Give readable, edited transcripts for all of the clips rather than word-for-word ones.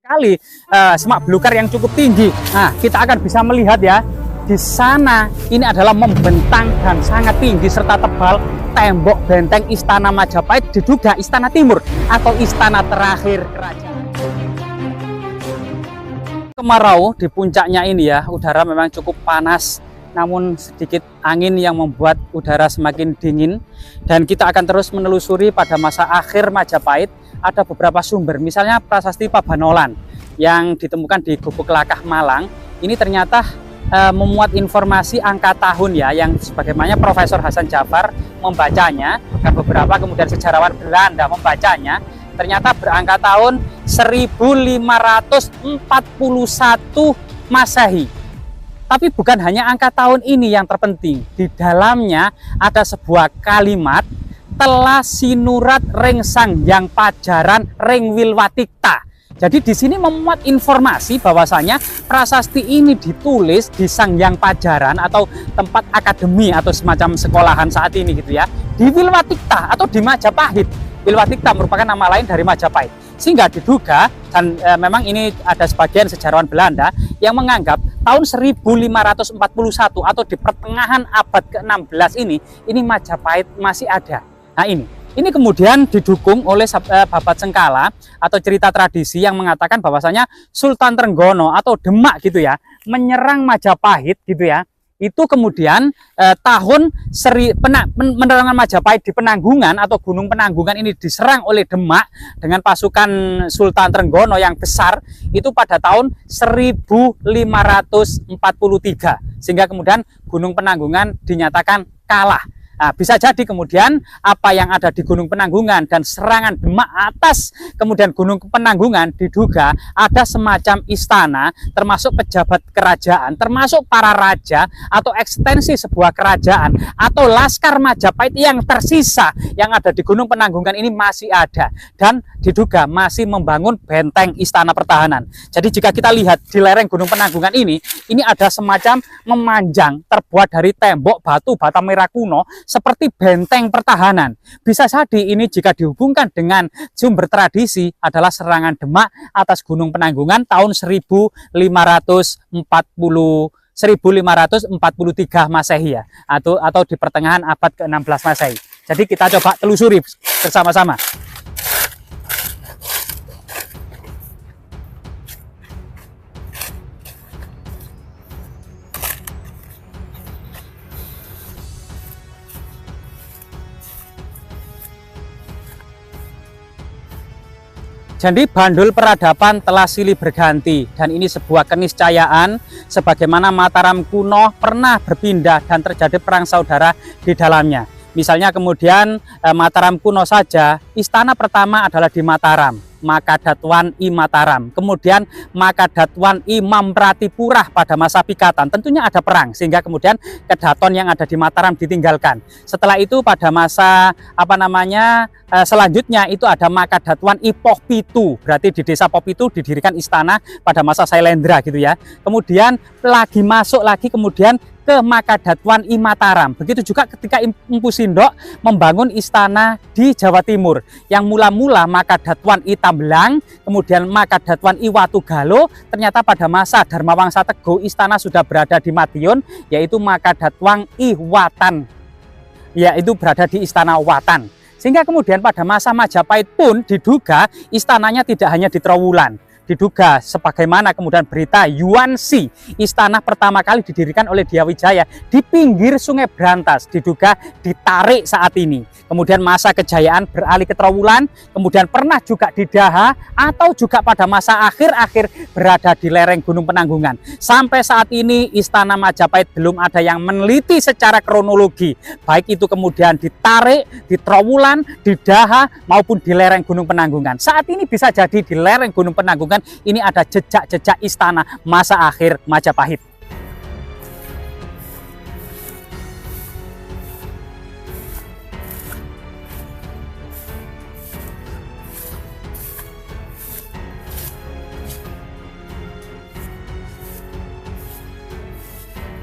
sekali semak belukar yang cukup tinggi. Nah, kita akan bisa melihat ya, di sana ini adalah membentang dan sangat tinggi serta tebal tembok benteng Istana Majapahit, diduga Istana Timur atau istana terakhir kerajaan. Kemarau di puncaknya ini ya, udara memang cukup panas, namun sedikit angin yang membuat udara semakin dingin. Dan kita akan terus menelusuri pada masa akhir Majapahit. Ada beberapa sumber, misalnya prasasti Pabanolan yang ditemukan di Gubuk Lakah Malang. Ini ternyata memuat informasi angka tahun ya, yang sebagaimana Profesor Hasan Jafar membacanya dan beberapa kemudian sejarawan Belanda membacanya, ternyata berangka tahun 1541 Masehi. Tapi bukan hanya angka tahun ini yang terpenting, di dalamnya ada sebuah kalimat, telah sinurat ring Sangyang Pajaran ring Wilwatikta. Jadi di sini memuat informasi bahwasanya prasasti ini ditulis di Sangyang Pajaran atau tempat akademi atau semacam sekolahan saat ini gitu ya, di Wilwatikta atau di Majapahit. Wilwatikta merupakan nama lain dari Majapahit. Sehingga diduga, dan memang ini ada sebagian sejarawan Belanda yang menganggap tahun 1541 atau di pertengahan abad ke-16 ini Majapahit masih ada. Nah ini kemudian didukung oleh babat Sengkala atau cerita tradisi yang mengatakan bahwasanya Sultan Trenggono atau Demak gitu ya, menyerang Majapahit gitu ya. Itu kemudian penerangan Majapahit di Penanggungan atau Gunung Penanggungan ini diserang oleh Demak dengan pasukan Sultan Trenggono yang besar itu pada tahun 1543, sehingga kemudian Gunung Penanggungan dinyatakan kalah. Nah, bisa jadi kemudian apa yang ada di Gunung Penanggungan dan serangan Demak atas kemudian Gunung Penanggungan, diduga ada semacam istana termasuk pejabat kerajaan, termasuk para raja atau ekstensi sebuah kerajaan atau laskar Majapahit yang tersisa yang ada di Gunung Penanggungan ini masih ada dan diduga masih membangun benteng istana pertahanan. Jadi jika kita lihat di lereng Gunung Penanggungan ini ada semacam memanjang terbuat dari tembok batu bata merah kuno seperti benteng pertahanan. Bisa jadi ini jika dihubungkan dengan sumber tradisi adalah serangan Demak atas Gunung Penanggungan tahun 1543 Masehi ya, atau di pertengahan abad ke-16 Masehi. Jadi kita coba telusuri bersama-sama. Jadi bandul peradaban telah silih berganti dan ini sebuah keniscayaan sebagaimana Mataram kuno pernah berpindah dan terjadi perang saudara di dalamnya. Misalnya kemudian Mataram kuno saja, istana pertama adalah di Mataram, Makadatuan I Mataram. Kemudian Makadatuan I Mampratipurah pada masa Pikatan. Tentunya ada perang sehingga kemudian Kedaton yang ada di Mataram ditinggalkan. Setelah itu pada masa selanjutnya itu ada Makadatuan I Pohpitu. Berarti di desa Pohpitu didirikan istana pada masa Sailendra gitu ya. Kemudian lagi masuk lagi kemudian ke Makadatuan I Mataram. Begitu juga ketika Empu Sindok membangun istana di Jawa Timur. Yang mula-mula Makadatuan I Tambelang, kemudian Makadatuan I Watugalo, ternyata pada masa Dharmawangsa Teguh istana sudah berada di Madiun, yaitu Makadatuan I Watan. Yaitu berada di Istana Watan. Sehingga kemudian pada masa Majapahit pun diduga istananya tidak hanya di Trowulan. Diduga sebagaimana kemudian berita Yuansi, istana pertama kali didirikan oleh Dyawijaya di pinggir Sungai Brantas, diduga ditarik saat ini. Kemudian masa kejayaan beralih ke Trowulan, kemudian pernah juga di Daha atau juga pada masa akhir-akhir berada di lereng Gunung Penanggungan. Sampai saat ini istana Majapahit belum ada yang meneliti secara kronologi, baik itu kemudian ditarik di Trowulan, di Daha maupun di lereng Gunung Penanggungan. Saat ini bisa jadi di lereng Gunung Penanggungan ini ada jejak-jejak istana masa akhir Majapahit.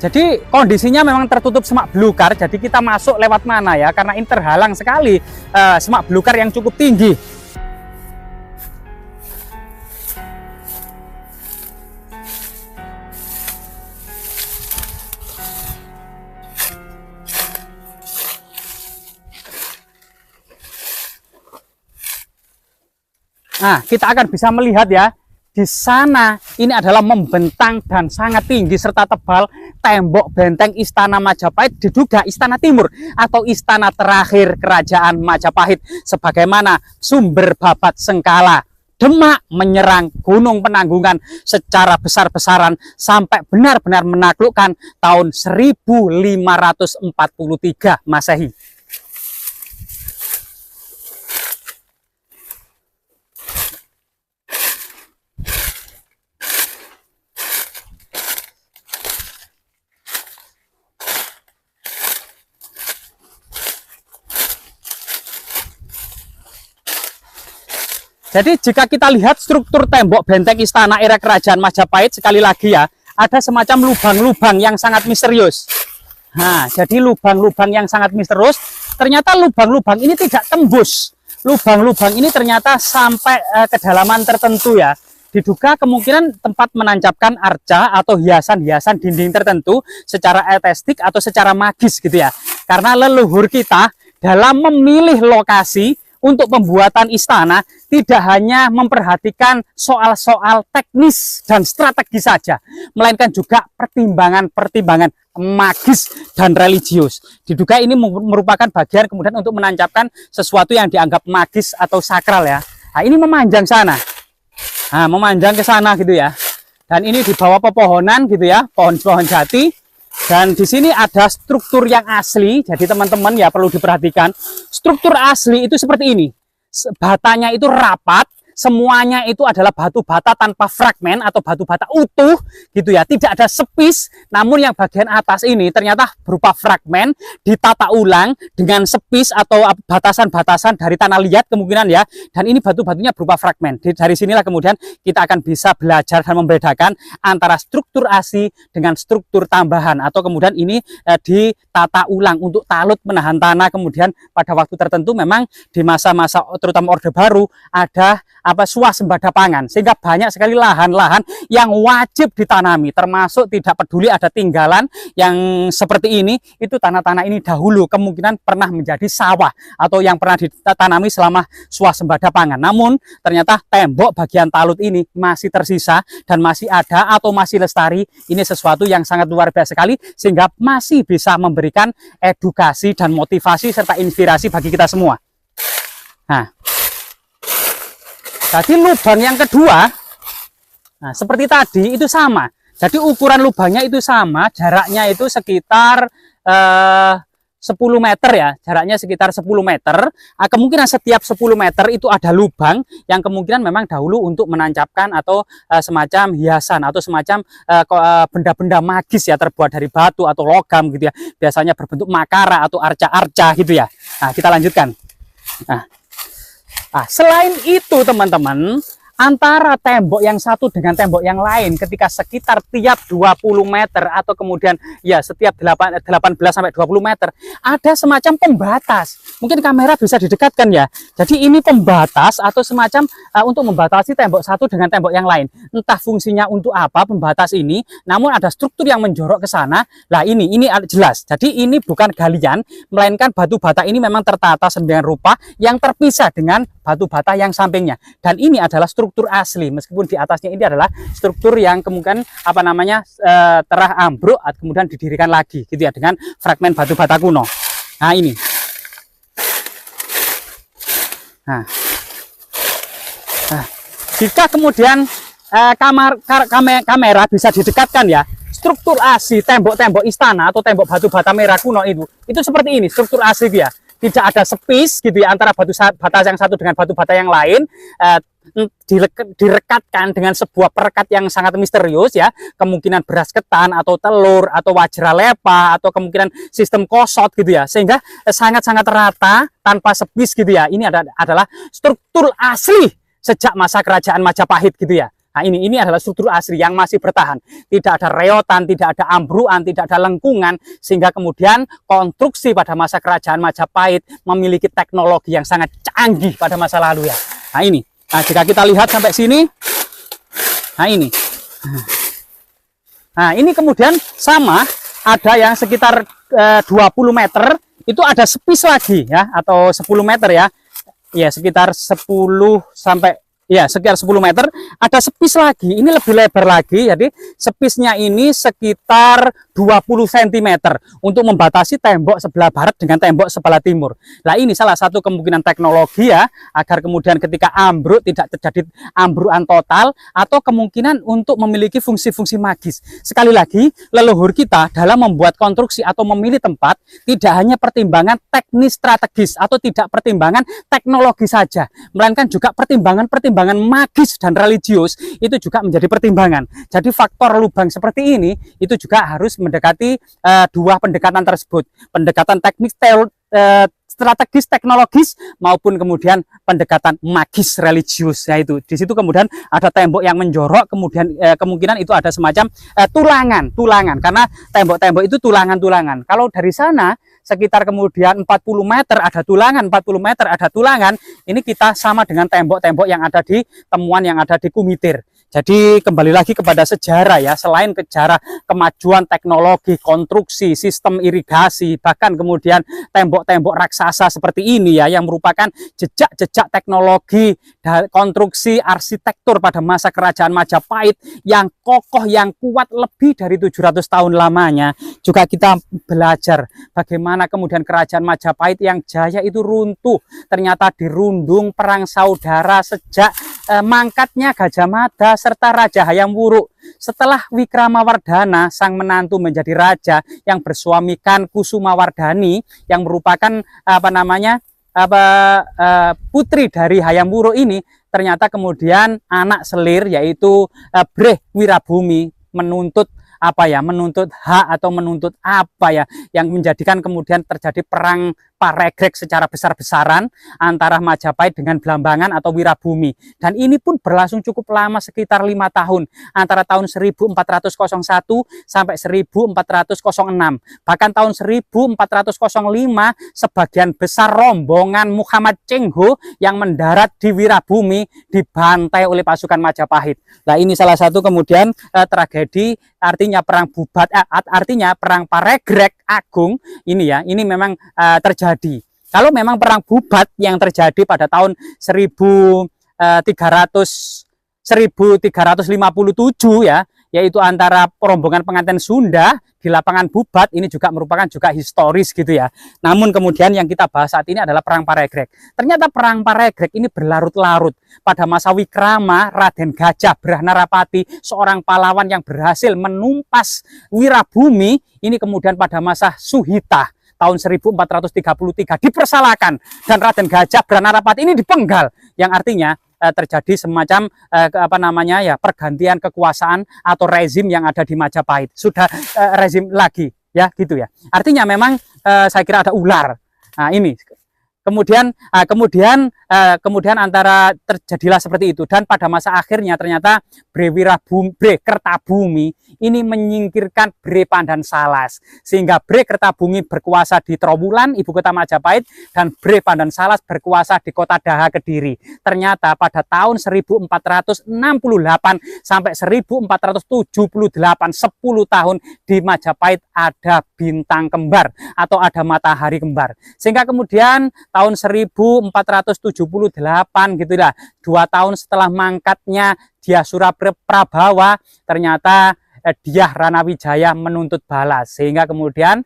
Jadi kondisinya memang tertutup semak belukar, jadi kita masuk lewat mana ya, karena ini terhalang sekali semak belukar yang cukup tinggi. Nah, kita akan bisa melihat ya, di sana ini adalah membentang dan sangat tinggi serta tebal tembok benteng Istana Majapahit, diduga Istana Timur atau istana terakhir Kerajaan Majapahit, sebagaimana sumber Babat Sengkala. Demak menyerang Gunung Penanggungan secara besar-besaran sampai benar-benar menaklukkan tahun 1543 Masehi. Jadi jika kita lihat struktur tembok benteng istana era Kerajaan Majapahit, sekali lagi ya, ada semacam lubang-lubang yang sangat misterius. Nah, jadi lubang-lubang yang sangat misterius, ternyata lubang-lubang ini tidak tembus. Lubang-lubang ini ternyata sampai kedalaman tertentu ya. Diduga kemungkinan tempat menancapkan arca atau hiasan-hiasan dinding tertentu secara estetik atau secara magis gitu ya. Karena leluhur kita dalam memilih lokasi untuk pembuatan istana tidak hanya memperhatikan soal-soal teknis dan strategis saja, melainkan juga pertimbangan-pertimbangan magis dan religius. Diduga ini merupakan bagian kemudian untuk menancapkan sesuatu yang dianggap magis atau sakral ya. Nah, ini memanjang sana. Nah, memanjang ke sana gitu ya. Dan ini di bawah pepohonan gitu ya, pohon-pohon jati. Dan di sini ada struktur yang asli, jadi teman-teman ya perlu diperhatikan. Struktur asli itu seperti ini. Batanya itu rapat, semuanya itu adalah batu bata tanpa fragmen atau batu bata utuh gitu ya, tidak ada sepis. Namun yang bagian atas ini ternyata berupa fragmen ditata ulang dengan sepis atau batasan-batasan dari tanah liat kemungkinan ya. Dan ini batu-batunya berupa fragmen. Dari sinilah kemudian kita akan bisa belajar dan membedakan antara struktur asli dengan struktur tambahan, atau kemudian ini ditata ulang untuk talut menahan tanah. Kemudian pada waktu tertentu memang di masa-masa terutama Orde Baru ada swasembada pangan, sehingga banyak sekali lahan-lahan yang wajib ditanami, termasuk tidak peduli ada tinggalan yang seperti ini, itu tanah-tanah ini dahulu kemungkinan pernah menjadi sawah atau yang pernah ditanami selama swasembada pangan. Namun ternyata tembok bagian talut ini masih tersisa dan masih ada atau masih lestari. Ini sesuatu yang sangat luar biasa sekali, sehingga masih bisa memberikan edukasi dan motivasi serta inspirasi bagi kita semua. Nah, jadi lubang yang kedua, nah seperti tadi itu sama. Jadi ukuran lubangnya itu sama, jaraknya itu sekitar 10 meter ya, jaraknya sekitar 10 meter. Kemungkinan setiap 10 meter itu ada lubang yang kemungkinan memang dahulu untuk menancapkan atau semacam hiasan atau semacam benda-benda magis ya, terbuat dari batu atau logam gitu ya. Biasanya berbentuk makara atau arca-arca gitu ya. Nah, kita lanjutkan. Nah, selain itu teman-teman, antara tembok yang satu dengan tembok yang lain ketika sekitar tiap 20 meter atau kemudian ya setiap 18 sampai 20 meter ada semacam pembatas. Mungkin kamera bisa didekatkan ya. Jadi ini pembatas atau semacam untuk membatasi tembok satu dengan tembok yang lain. Entah fungsinya untuk apa pembatas ini, namun ada struktur yang menjorok ke sana. Lah ini jelas. Jadi ini bukan galian, melainkan batu bata ini memang tertata sedemikian rupa yang terpisah dengan batu bata yang sampingnya. Dan ini adalah struktur asli, meskipun di atasnya ini adalah struktur yang kemungkinan terah ambruk kemudian didirikan lagi gitu ya, dengan fragmen batu bata kuno. Nah ini. Nah, jika kemudian kamera bisa didekatkan ya, struktur asli tembok-tembok istana atau tembok batu bata merah kuno itu seperti ini struktur asli dia. Tidak ada sepis gitu ya antara batu bata yang satu dengan batu bata yang lain. Direkatkan dengan sebuah perekat yang sangat misterius ya, kemungkinan beras ketan atau telur atau wajralepa atau kemungkinan sistem kosot gitu ya, sehingga sangat-sangat rata tanpa sepis gitu ya. Ini adalah struktur asli sejak masa Kerajaan Majapahit gitu ya. Nah ini adalah struktur asli yang masih bertahan, tidak ada reotan, tidak ada ambruan, tidak ada lengkungan, sehingga kemudian konstruksi pada masa Kerajaan Majapahit memiliki teknologi yang sangat canggih pada masa lalu ya. Nah ini, nah jika kita lihat sampai sini, nah ini, nah ini kemudian sama, ada yang sekitar 20 meter itu ada sepis lagi ya, atau 10 meter ya, ya sekitar 10 sampai Ya, sekitar 10 meter. Ada sepis lagi, ini lebih lebar lagi. Jadi sepisnya ini sekitar 20 cm untuk membatasi tembok sebelah barat dengan tembok sebelah timur. Nah, ini salah satu kemungkinan teknologi ya, agar kemudian ketika ambruk tidak terjadi ambrukan total, atau kemungkinan untuk memiliki fungsi-fungsi magis. Sekali lagi, leluhur kita dalam membuat konstruksi atau memilih tempat tidak hanya pertimbangan teknis strategis atau tidak pertimbangan teknologi saja, melainkan juga pertimbangan magis dan religius itu juga menjadi pertimbangan. Jadi faktor lubang seperti ini itu juga harus mendekati dua pendekatan tersebut, pendekatan teknis strategis teknologis maupun kemudian pendekatan magis religius. Yaitu di situ kemudian ada tembok yang menjorok, kemudian kemungkinan itu ada semacam tulangan karena tembok-tembok itu tulangan. Kalau dari sana sekitar kemudian 40 meter ada tulangan, 40 meter ada tulangan, ini kita sama dengan tembok-tembok yang ada di temuan yang ada di Kumitir. Jadi kembali lagi kepada sejarah ya, selain sejarah kemajuan teknologi, konstruksi, sistem irigasi, bahkan kemudian tembok-tembok raksasa seperti ini ya, yang merupakan jejak-jejak teknologi dan konstruksi arsitektur pada masa kerajaan Majapahit yang kokoh, yang kuat lebih dari 700 tahun lamanya. Juga kita belajar bagaimana kemudian kerajaan Majapahit yang jaya itu runtuh, ternyata dirundung perang saudara sejak mangkatnya Gajah Mada serta Raja Hayam Wuruk. Setelah Wikramawardhana sang menantu menjadi raja yang bersuamikan Kusumawardhani yang merupakan putri dari Hayam Wuruk ini, ternyata kemudian anak selir yaitu Breh Wirabumi menuntut menuntut hak atau menuntut yang menjadikan kemudian terjadi perang Paregreg secara besar-besaran antara Majapahit dengan Blambangan atau Wirabumi. Dan ini pun berlangsung cukup lama, sekitar 5 tahun, antara tahun 1401 sampai 1406. Bahkan tahun 1405 sebagian besar rombongan Muhammad Cengho yang mendarat di Wirabumi dibantai oleh pasukan Majapahit. Nah, ini salah satu kemudian tragedi, artinya perang bubat, artinya perang Paregreg Agung ini ya, ini memang terjadi. Kalau memang perang bubat yang terjadi pada tahun 1357 ya, yaitu antara rombongan pengantin Sunda di lapangan Bubat, ini juga merupakan historis gitu ya. Namun kemudian yang kita bahas saat ini adalah perang Paregreg. Ternyata perang Paregreg ini berlarut-larut. Pada masa Wikrama, Raden Gajah Brahnarapati, seorang pahlawan yang berhasil menumpas Wirabumi, ini kemudian pada masa Suhita tahun 1433 dipersalahkan dan Raden Gajah Brahnarapati ini dipenggal, yang artinya terjadi semacam pergantian kekuasaan atau rezim yang ada di Majapahit. Sudah rezim lagi ya gitu ya. Artinya memang saya kira ada ular. Nah, ini kemudian antara terjadilah seperti itu, dan pada masa akhirnya ternyata Bre Kertabumi ini menyingkirkan Bre Pandan Salas, sehingga Bre Kertabumi berkuasa di Trowulan, ibu kota Majapahit, dan Bre Pandan Salas berkuasa di kota Daha Kediri. Ternyata pada tahun 1468 sampai 1478, 10 tahun di Majapahit ada bintang kembar atau ada matahari kembar, sehingga kemudian tahun 1478 gitulah, 2 tahun setelah mangkatnya Dyasura Prabawa, ternyata Dyah Ranawijaya menuntut balas, sehingga kemudian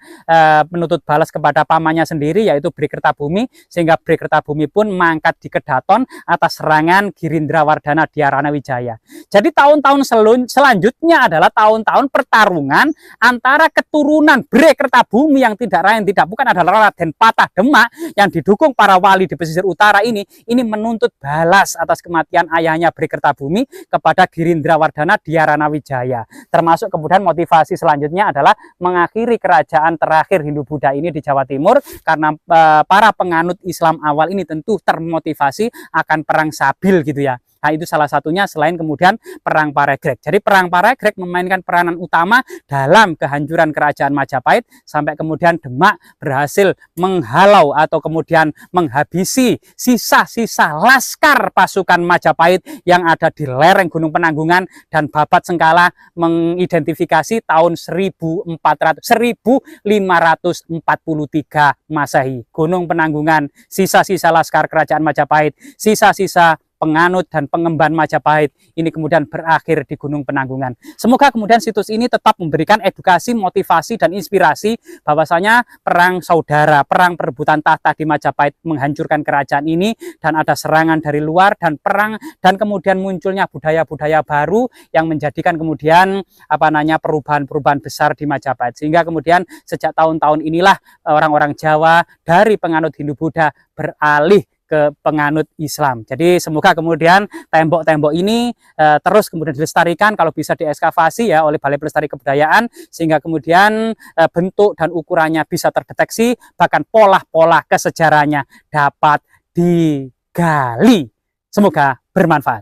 menuntut balas kepada pamannya sendiri yaitu Bre Kertabumi, sehingga Bre Kertabumi pun mangkat di Kedaton atas serangan Girindrawardhana Dyah Ranawijaya. Jadi tahun-tahun selanjutnya adalah tahun-tahun pertarungan antara keturunan Bre Kertabumi yang tidak lain tidak bukan adalah Raden Patah Demak yang didukung para wali di pesisir utara ini menuntut balas atas kematian ayahnya Bre Kertabumi kepada Girindrawardhana Dyah Ranawijaya. Termasuk kemudian motivasi selanjutnya adalah mengakhiri kerajaan terakhir Hindu-Buddha ini di Jawa Timur, karena para penganut Islam awal ini tentu termotivasi akan perang Sabil gitu ya. Nah, itu salah satunya selain kemudian perang Paregreg. Jadi perang Paregreg memainkan peranan utama dalam kehancuran kerajaan Majapahit, sampai kemudian Demak berhasil menghalau atau kemudian menghabisi sisa-sisa laskar pasukan Majapahit yang ada di lereng Gunung Penanggungan, dan Babat Sengkala mengidentifikasi tahun 1543 Masehi. Gunung Penanggungan, sisa-sisa laskar kerajaan Majapahit, sisa-sisa penganut dan pengemban Majapahit ini kemudian berakhir di Gunung Penanggungan. Semoga kemudian situs ini tetap memberikan edukasi, motivasi, dan inspirasi bahwasanya perang saudara, perang perebutan tahta di Majapahit menghancurkan kerajaan ini, dan ada serangan dari luar dan perang, dan kemudian munculnya budaya-budaya baru yang menjadikan kemudian perubahan-perubahan besar di Majapahit, sehingga kemudian sejak tahun-tahun inilah orang-orang Jawa dari penganut Hindu-Buddha beralih ke penganut Islam. Jadi semoga kemudian tembok-tembok ini terus kemudian dilestarikan, kalau bisa diekskavasi ya oleh Balai Pelestari Kebudayaan, sehingga kemudian bentuk dan ukurannya bisa terdeteksi, bahkan pola-pola kesejarahnya dapat digali. Semoga bermanfaat.